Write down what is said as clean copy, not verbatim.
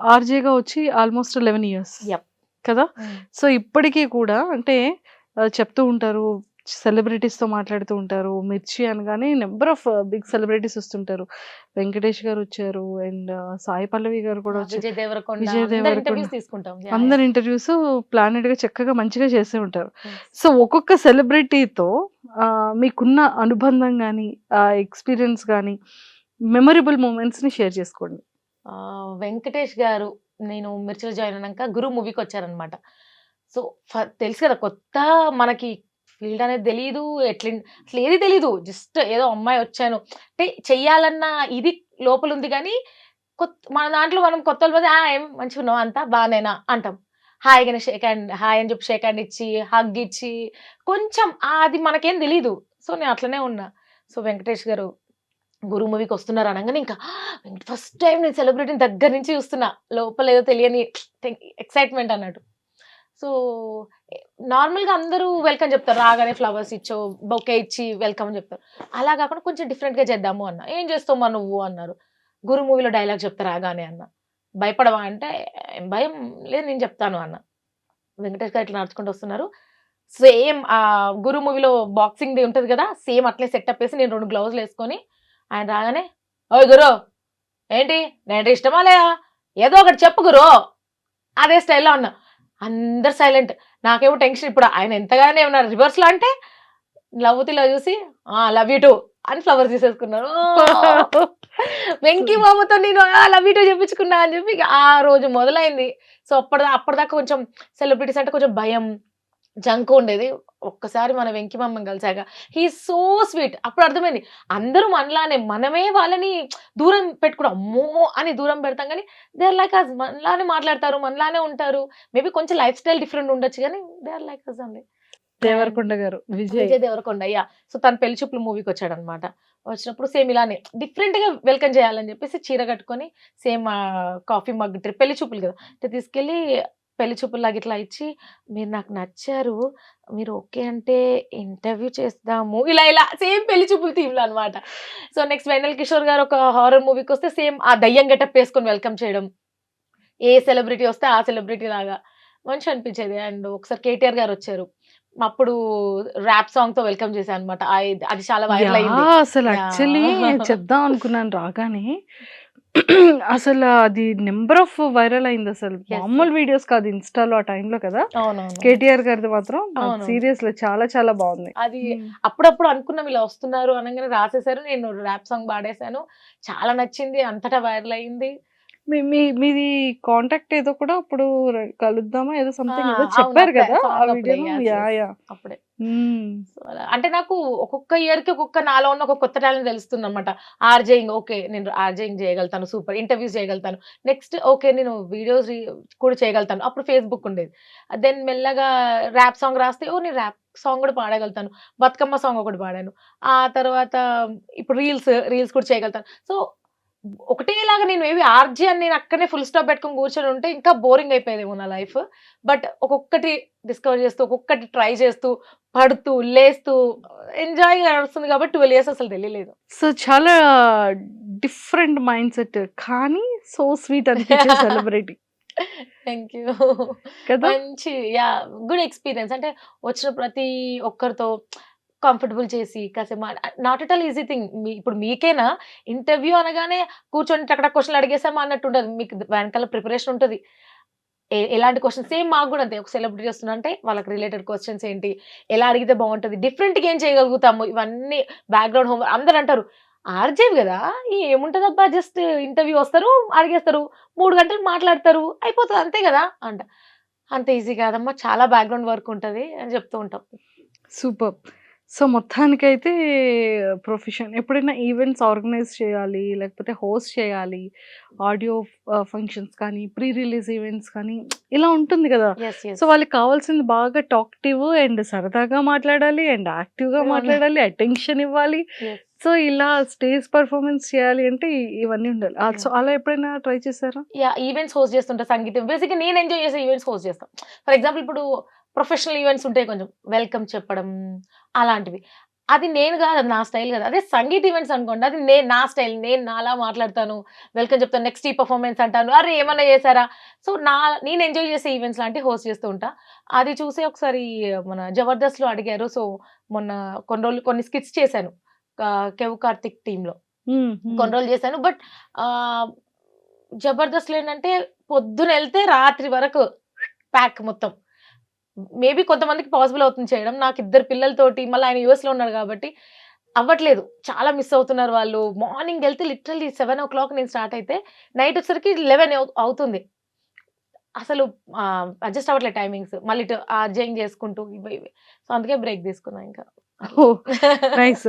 ఆర్‌జేగా వచ్చి almost 11 years yup. కదా! హ్మ్. సో, ఇప్పటికి కూడా అంటే చెప్తూ ఉంటారు. సెలబ్రిటీస్‌తో మాట్లాడుతూ ఉంటారు. 'మిర్చి' అనగానే నంబర్ ఆఫ్ బిగ్ సెలబ్రిటీస్ వస్తుంటారు. వెంకటేష్ గారొచ్చారు అండ్ సాయి పల్లవి గారు కూడా వచ్చారు. విజయ్ దేవరకొండ విజయ్ అందరి దేవరకొండ ఇంటర్వ్యూస్ తీసుకుంటాం. యాహ్! యాహ్! అందరి ఇంటర్వ్యూస్ ప్లానెట్‌గా చక్కగా మంచిగా చేసే ఉంటారు. యెస్. సో, ఒక్కొక్క సెలబ్రిటీతో మీకున్న అనుబంధం గాని, ఎక్స్‌పీరియన్స్ గాని, మెమరబుల్ మొమెంట్స్‌ని షేర్ చేసుకోండి. వెంకటేష్ గారు నేను 'మిర్చిలో' జాయిన్ అయినాక 'గురు' మూవీకొచ్చారనమాట. సో, తెలుసు కదా! కొత్త మనకి ఫీల్డ్ అనేది తెలీదు. అసలు ఏది తెలీదు. జస్ట్ ఏదో అమ్మాయి వచ్చాను. అంటే చెయ్యాలన్న ఇది లోపలుంది గానీ, మన దాంట్లో మనం కొత్తోళ్ళు పోతే ఏం మంచిగున్నావా? అంతా బానేనా? అంటాం. హాయిగానే హాయ్ అని చెప్పి షేక్ హ్యాండ్ ఇచ్చి, హగ్ ఇచ్చి, కొంచెం అది మనకేం తెలీదు. సో, నేను అట్లనే ఉన్నా. సో, వెంకటేష్ గారు 'గురు' మూవీకొస్తున్నారు అనంగానే ఇంకా ఫస్ట్ టైమ్ నేను సెలబ్రిటీని దగ్గర నుంచి చూస్తున్నా. లోపల ఏదో తెలియని ఎక్సైట్‌మెంట్ అన్నట్టు. సో, నార్మల్‌గా అందరూ వెల్కమ్ చెప్తారు. రాగానే ఫ్లవర్స్ ఇచ్చో, బొకే ఇచ్చి వెల్కమ్ అని చెప్తారు. అలా కాకుండా కొంచెం డిఫరెంట్‌గా చేద్దాము అన్నా. "ఏం చేస్తావుమా నువ్వు" అన్నారు. 'గురు' మూవీలో డైలాగ్ చెప్తా రాగానే అన్నా. "భయపడవా?" అంటే, "ఏం భయం లేదు నేను చెప్తాను" అన్నా. వెంకటేష్ గారు ఇట్లా నడుచుకుంటూ వస్తున్నారు. సేమ్ 'గురు' మూవీలో బాక్సింగ్‌ది ఉంటది కదా! సేమ్ అట్లే సెటప్ ఏసి నేను 2 గ్లౌజులేసుకొని ఆయన రాగానే, "ఓయ్ గురు! ఏంటి? నేనంటే ఇష్టమా లేదా? ఏదో ఒకటి చెప్పు గురు" అదే స్టైల్‌లో అన్నా. అందరు సైలెంట్. నాకేమో టెన్షన్ ఇప్పుడు ఆయన ఎంతగానో ఏమన్నా రివర్స్‌లో అంటే లవ్వుతిలో చూసి లవ్ యూ టూ అని ఫ్లవర్స్ తీసేసుకున్నారు. వెంకి మామతో నేను లవ్ యూ టూ చెప్పించుకున్నా అని చెప్పి ఇగ ఆ రోజు మొదలైంది. సో, అప్పటిదాకా కొంచెం సెలబ్రిటీస్ అంటే కొంచెం భయం. జంక్ ఉండేది. ఒక్కసారి మన వెంకి మామని కలిసాక హి ఈస్ సో స్వీట్. అప్పుడు అర్థమైంది. అందరూ మనలానే మనమే వాళ్ళని దూరం పెట్టుకున్నాం. అమ్మో! అని దూరం పెడతాం గానీ దే ఆర్ లైక్ అస్ మనలానే మాట్లాడతారు. మనలానే ఉంటారు. మేబీ కొంచెం లైఫ్ స్టైల్ డిఫరెంట్ ఉండొచ్చు గానీ they are like us only. And 'Deverakonda' గారు, విజయ్. విజయ్ దేవరకొండ సో, తను పెళ్లి చూపులు మూవీకొచ్చాడనమాట. వచ్చినప్పుడు సేమ్ ఇలానే డిఫరెంట్‌గా వెల్కమ్ చేయాలని చెప్పేసి చీర కట్టుకొని సేమ్ కాఫీ మగ్ పెళ్లి చూపులు గదా! తీసుకెళ్ళి పెళ్లి చూపుల్లాగా ఇట్లా ఇచ్చి, "మీరు నాకు నచ్చారు. మీరు ఓకే అంటే ఇంటర్వ్యూ చేద్దాము." ఇలా ఇలా సేమ్ పెళ్లి చూపుల థీమ్‌లో అనమాట. సో, నెక్స్ట్ వెన్నెల కిషోర్ గారు ఒక హారర్ మూవీకొస్తే సేమ్ ఆ దయ్యం గెటప్ ఏసుకొని వెల్కమ్ చేయడం. ఏ సెలబ్రిటీ వస్తే ఆ సెలబ్రిటీ లాగా మంచిగా అనిపించేది. అండ్ ఒకసారి కేటీఆర్ గారొచ్చారు. అప్పుడు ర్యాప్ సాంగ్‌తో వెల్కమ్ చేశా అనమాట. అది చాలా వైరల్ అయింది. అసలు యాక్చువల్లీ యాహ్! చెప్దాం అనుకున్నాను రాగానే. అది నంబర్ ఆఫ్ వైరల్ అయిందసలు. యెస్. మామూలు యెస్. వీడియోస్ కాదు ఇన్‌స్టాలో ఆ టైంలో కదా! అవునవును. కేటీఆర్ గారిది మాత్రం అవునవును. సీరియస్‌లీ చాలా చాలా బావుంది. అది హ్మ్. అప్పుడప్పుడు అనుకున్నాం ఇలా వస్తున్నారు అనంగానే రాసేసారు. నేను ర్యాప్ సాంగ్ పాడేసాను. చాలా నచ్చింది. అంతటా వైరల్ అయింది. మీ మీ మీది కాంటాక్ట్ ఏదో కూడా అప్పుడు కలుద్దామా ఏదో ఆ! సంథింగ్ ఏదో అవును. చెప్పారు అప్పుడే కదా! ఆ సాంగ్ అప్పుడే. వీడియోలో. యెస్. యాహ్! యెస్. యాహ్! అప్పుడే. హ్మ్. సో, అలా అంటే నాకు ఒక్కొక్క ఇయర్‌కి ఒక్కొక్క నాలో ఉన్న ఒక కొత్త టాలెంట్ తెలుస్తుందన్నమాట. RJing okay. నేను ఆర్‌జేయింగ్ చేయగలుగుతాను. సూపర్. ఇంటర్వ్యూస్ చేయగలుగుతాను. Next okay. నేను వీడియోస్ కూడా చేయగలుగుతాను. అప్పుడు ఫేస్‌బుక్ ఉండేది. దెన్ మెల్లగా ర్యాప్ సాంగ్ రాస్తే నేను ర్యాప్ సాంగ్ కూడా పాడగలుగుతాను. బతుకమ్మ సాంగ్ ఒకటి పాడాను. ఆ తర్వాత ఇప్పుడు రీల్స్ కూడా చేయగలుగుతాను. సో, ఒకటేలాగా నేను ఆర్‌జే అని నేను అక్కడనే ఫుల్ స్టాప్ పెట్టుకొని కూర్చొని ఉంటే ఇంకా బోరింగ్ అయిపోయేదేమో నా లైఫ్. బట్ ఒక్కొక్కటి డిస్కవర్ చేస్తూ, ఒక్కొక్కటి ట్రై చేస్తూ, పడుతూ, లేస్తూ ఎంజాయ్‌గా నడుస్తుంది కాబట్టి 12 ఇయర్స్ అసలు తెలియలేదు. సో, చాలా డిఫరెంట్ మైండ్‌సెట్ కానీ సో స్వీట్ అనిపించే సెలబ్రిటీ థాంక్ యూ. కదా! మంచి గుడ్ ఎక్స్‌పీరియన్స్. అంటే వచ్చిన ప్రతి ఒక్కరితో కంఫర్టబుల్ చేసి కాసేపు not at all easy thing. ఇప్పుడు మీకేనా ఇంటర్వ్యూ అనగానే కూర్చొని టక టక క్వెషన్‌లు అడిగేసామా అన్నట్టు ఉండదు. మీకు వెనకాల ప్రిపరేషన్ ఉంటది. ఎలాంటి క్వెషన్స్ సేమ్ మాకు గూడా అంతే. ఒక సెలబ్రిటీ వస్తుందంటే వాళ్ళకి రిలేటెడ్ క్వెషన్స్ ఏంటి? ఎలా అడిగితే బావుంటది? డిఫరెంట్‌గా ఏం చేయగలుగుతాము? ఇవన్నీ బ్యాక్‌గ్రౌండ్ అందరూ అంటారు. ఆర్‌జేవి గదా! ఏముంటదబ్బా జస్ట్ ఇంటర్వ్యూ వస్తారు, అడిగేస్తారు. 3 గంటలు మాట్లాడతారు. అయిపోతది అంతే గదా! అంట. అంత ఈజీ కాదమ్మా. చాలా బ్యాక్‌గ్రౌండ్ వర్క్ ఉంటది అని చెప్తూ ఉంటాం. సూపర్బ్. సో, మొత్తానికైతే ఎప్పుడైనా ఈవెంట్స్ ఆర్గనైజ్ చేయాలి, లేకపోతే హోస్ట్ చేయాలి, ఆడియో ఫంక్షన్స్ కానీ, ప్రీ రిలీజ్ ఈవెంట్స్ కానీ ఇలా ఉంటుంది గదా! యెస్. So, yes. వాళ్ళకి కావాల్సింది బాగా టాక్టివ్ అండ్ సరదాగా మాట్లాడాలి అండ్ యాక్టివ్‌గా అవును. మాట్లాడాలి, అటెన్షన్ ఇవ్వాలి. యెస్. సో, ఇలా స్టేజ్ పెర్ఫార్మన్స్ చేయాలి అంటే ఇవన్నీ ఉండాలి. So, yeah! అలా ఎప్పుడైనా ట్రై చేసారా? ఈవెంట్స్ హోస్ట్ చేస్తుంటా సంగీతం. బేసిక్‌గా నేను ఎంజాయ్ చేసే ఈవెంట్స్ హోస్ట్ చేస్తా. ఫర్ ఎగ్జాంపుల్ ఇప్పుడు ప్రొఫెషనల్ ఈవెంట్స్ ఉంటాయి కొంచెం. వెల్కమ్ చెప్పడం అలాంటివి. అది నేను కాదు. అది నా స్టైల్ కాదు. అదే సంగీత్ ఈవెంట్స్ అనుకోండి. అది నా స్టైల్. నేను నాలా మాట్లాడతాను. వెల్కమ్ చెప్తాను. నెక్స్ట్ ఈ పెర్ఫార్మన్స్ అంటాను. అరే! ఏమన్నా చేసారా? సో, నేను ఎంజాయ్ చేసే ఈవెంట్స్ లాంటివి హోస్ట్ చేస్తూ ఉంటా. అది చూసి ఒకసారి మన 'జబర్దస్త్‌లో' అడిగారు. సో, మొన్న కొన్ని రోజులు కొన్ని స్కిట్స్ చేశాను. 'కెవ్ కార్తిక్' టీమ్‌లో. హ్మ్. హ్మ్. కొన్ని రోజులు చేశాను. బట్ ఆహ్, 'జబర్దస్త్‌లో' ఏంటంటే పొద్దునెళ్తే రాత్రి వరకు ప్యాక్ మొత్తం. మేబీ కొంతమందికి పాసిబుల్ అవుతుంది చేయడం. నాకు ఇద్దరు పిల్లలతోటి మళ్ళీ ఆయన యూఎస్‌లో ఉన్నాడు కాబట్టి అవ్వట్లేదు. చాలా మిస్ అవుతున్నారు వాళ్ళు. మార్నింగెళ్తే లిటరల్లీ 7:00 నేను స్టార్ట్ అయితే నైట్ వచ్చేసరికి 11 అవుతుంది. అసలు అడ్జస్ట్ అవ్వట్లేదు టైమింగ్స్. మళ్ళీ ఇటు అర్జయింగ్ చేసుకుంటూ ఇవి ఇవి. సో, అందుకే బ్రేక్ తీసుకున్నా ఇంకా. అట్లా. ఓహ్! నైస్.